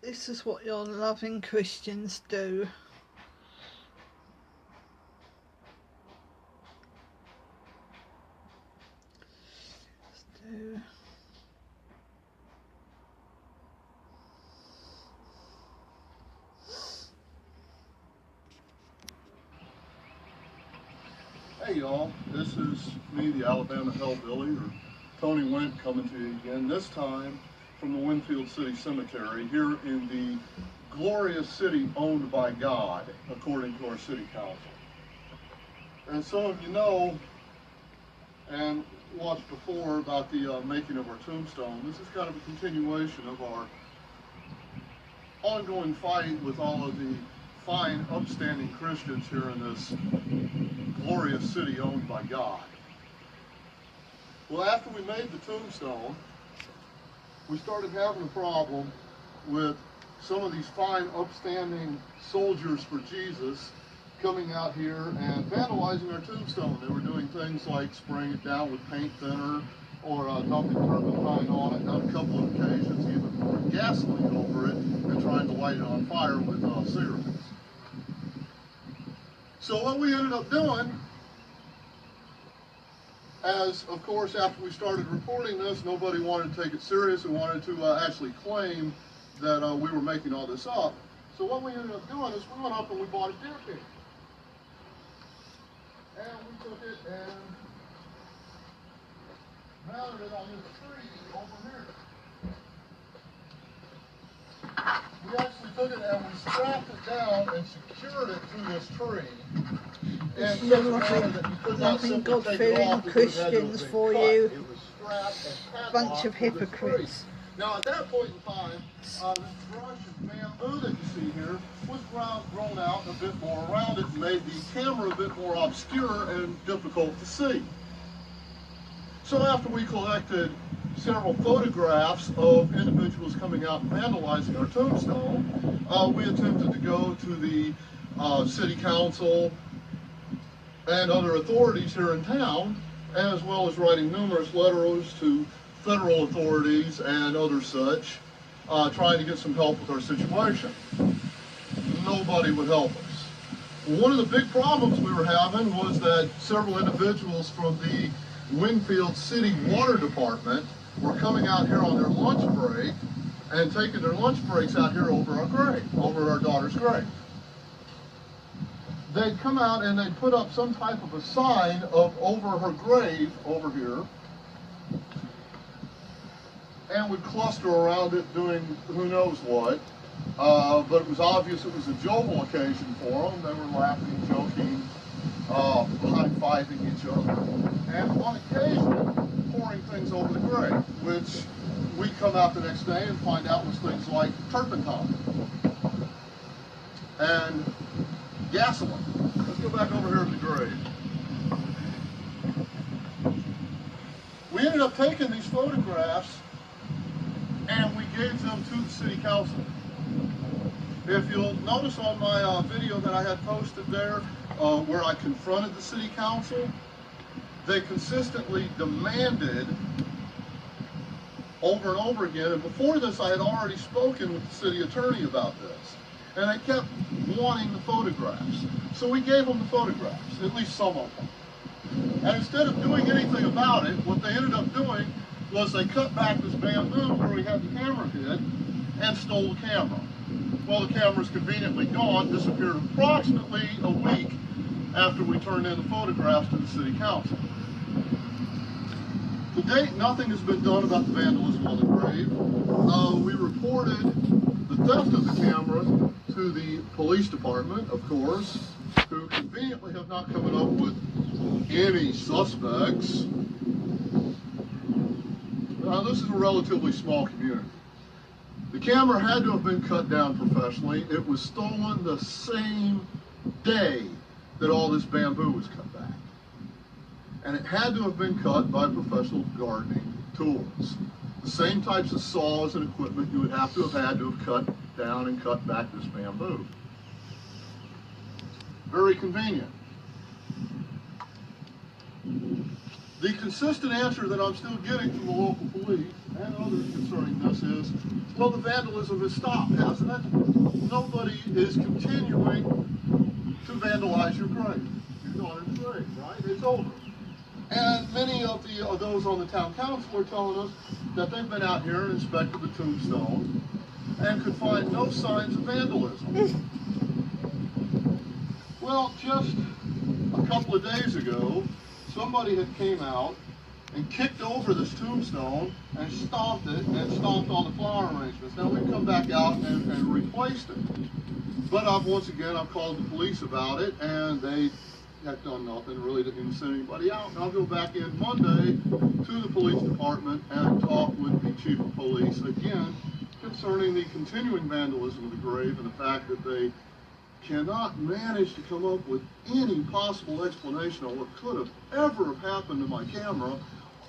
This is what your loving Christians do. Hey y'all, this is me, the Alabama Hellbilly, or Tony Went, coming to you again, this time from the Winfield City Cemetery here in the glorious city owned by God, according to our city council. And some of you know and watched before about the making of our tombstone. This is kind of a continuation of our ongoing fight with all of the fine, upstanding Christians here in this glorious city owned by God. Well, after we made the tombstone, we started having a problem with some of these fine, upstanding soldiers for Jesus coming out here and vandalizing our tombstone. They were doing things like spraying it down with paint thinner or dumping turpentine on it, and on a couple of occasions even pouring gasoline over it and trying to light it on fire with cigarettes. So what we ended up doing, as of course after we started reporting this, nobody wanted to take it serious and wanted to actually claim that we were making all this up. So what we ended up doing is we went up and we bought a deer pig. And we took it and mounted it on this tree over here. We actually took it and we strapped it down and secured it to this tree. This is loving God-fearing Christians for you. A bunch of hypocrites. Now at that point in time, this brush and bamboo that you see here was grown out a bit more around it and made the camera a bit more obscure and difficult to see. So after we collected several photographs of individuals coming out and vandalizing our tombstone, we attempted to go to the city council and other authorities here in town, as well as writing numerous letters to federal authorities and other such, trying to get some help with our situation. Nobody would help us. One of the big problems we were having was that several individuals from the Winfield City Water Department were coming out here on their lunch break and taking their lunch breaks out here over our grave, over our daughter's grave. They'd come out and they'd put up some type of a sign of over her grave over here and would cluster around it doing who knows what. But it was obvious it was a jovial occasion for them. They were laughing, joking, high-fiving each other, and on occasion pouring things over the grave, which we come out the next day and find out was things like turpentine and gasoline. Let's go back over here to the grave. We ended up taking these photographs and we gave them to the city council. If you'll notice on my video that I had posted there, where I confronted the city council, they consistently demanded over and over again, and before this I had already spoken with the city attorney about this, and they kept wanting the photographs. So we gave them the photographs, at least some of them. And instead of doing anything about it, what they ended up doing was they cut back this bamboo where we had the camera hid and stole the camera. Well, the camera's conveniently gone, disappeared approximately a week after we turned in the photographs to the city council. To date, nothing has been done about the vandalism on the grave. We reported the theft of the camera to the police department, of course, who conveniently have not come up with any suspects. Now, this is a relatively small community. The camera had to have been cut down professionally. It was stolen the same day that all this bamboo was cut back. And it had to have been cut by professional gardening tools. The same types of saws and equipment you would have to have cut down and cut back this bamboo. Very convenient. The consistent answer that I'm still getting from the local police and others concerning this is, well, the vandalism has stopped, hasn't it? Nobody is continuing to vandalize your grave. Your daughter's grave, right? It's over. And many of those on the town council are telling us that they've been out here and inspected the tombstone and could find no signs of vandalism. Well, just a couple of days ago, somebody had came out and kicked over this tombstone and stomped it and stomped on the flower arrangements. Now we've come back out and replaced it. But once again, I've called the police about it, and they have done nothing, really didn't send anybody out. And I'll go back in Monday to the police department and talk with the chief of police again concerning the continuing vandalism of the grave and the fact that they cannot manage to come up with any possible explanation of what could have ever happened to my camera,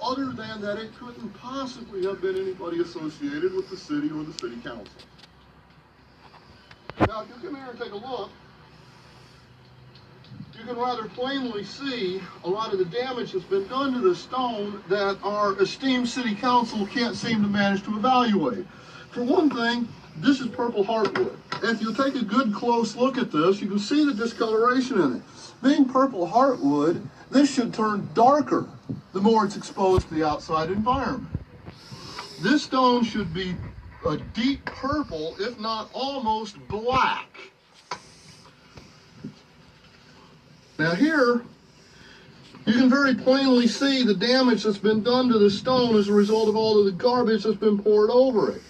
other than that it couldn't possibly have been anybody associated with the city or the city council. Now, if you come here and take a look, you can rather plainly see a lot of the damage that's been done to this stone that our esteemed city council can't seem to manage to evaluate. For one thing, this is purple heartwood. If you take a good close look at this, you can see the discoloration in it. Being purple heartwood, this should turn darker the more it's exposed to the outside environment. This stone should be a deep purple, if not almost black. Now here, you can very plainly see the damage that's been done to the stone as a result of all of the garbage that's been poured over it.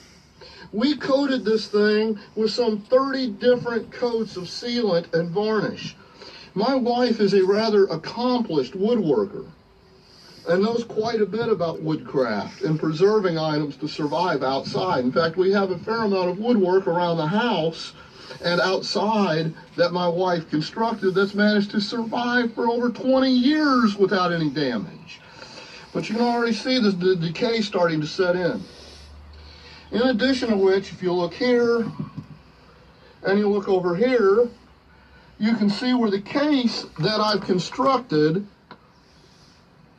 We coated this thing with some 30 different coats of sealant and varnish. My wife is a rather accomplished woodworker and knows quite a bit about woodcraft and preserving items to survive outside. In fact, we have a fair amount of woodwork around the house and outside that my wife constructed that's managed to survive for over 20 years without any damage. But you can already see the decay starting to set in. In addition to which, if you look here and you look over here, you can see where the case that I've constructed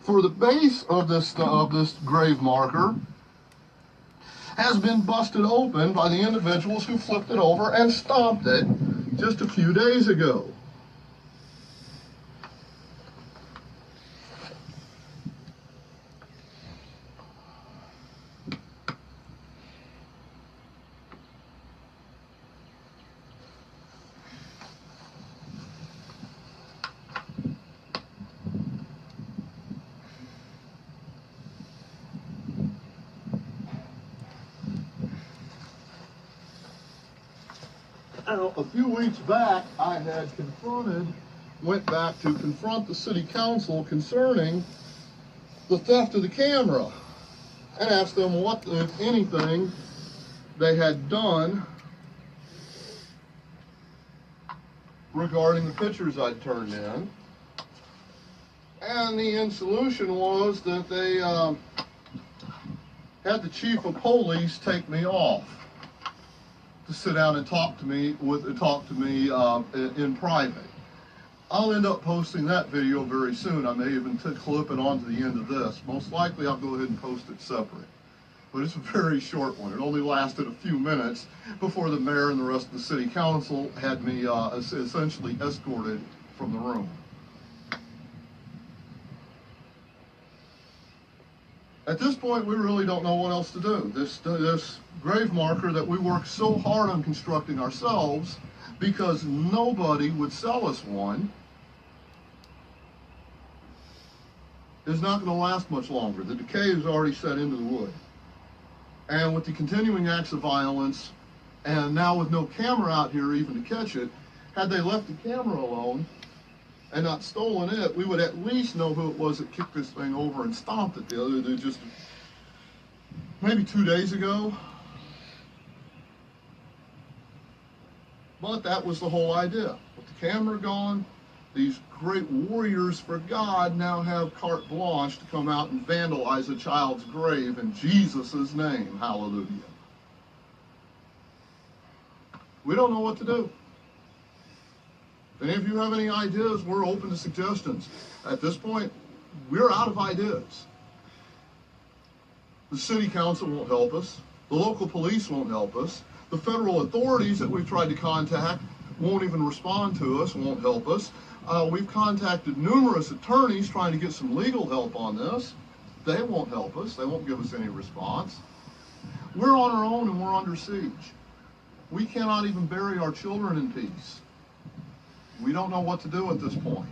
for the base of this grave marker has been busted open by the individuals who flipped it over and stomped it just a few days ago. Now, a few weeks back, I had went back to confront the city council concerning the theft of the camera and asked them what, if anything, they had done regarding the pictures I'd turned in. And the solution was that they had the chief of police take me off to sit down and talk to me in private. I'll end up posting that video very soon. I may even clip it onto the end of this. Most likely I'll go ahead and post it separate. But it's a very short one. It only lasted a few minutes before the mayor and the rest of the city council had me essentially escorted from the room. At this point, we really don't know what else to do. This grave marker that we worked so hard on constructing ourselves because nobody would sell us one is not going to last much longer. The decay has already set into the wood. And with the continuing acts of violence, and now with no camera out here even to catch it, had they left the camera alone and not stolen it, we would at least know who it was that kicked this thing over and stomped it the other day, just maybe 2 days ago. But that was the whole idea. With the camera gone, these great warriors for God now have carte blanche to come out and vandalize a child's grave in Jesus' name. Hallelujah. We don't know what to do. If any of you have any ideas, we're open to suggestions. At this point, we're out of ideas. The city council won't help us. The local police won't help us. The federal authorities that we've tried to contact won't even respond to us, won't help us. We've contacted numerous attorneys trying to get some legal help on this. They won't help us. They won't give us any response. We're on our own and we're under siege. We cannot even bury our children in peace. We don't know what to do at this point.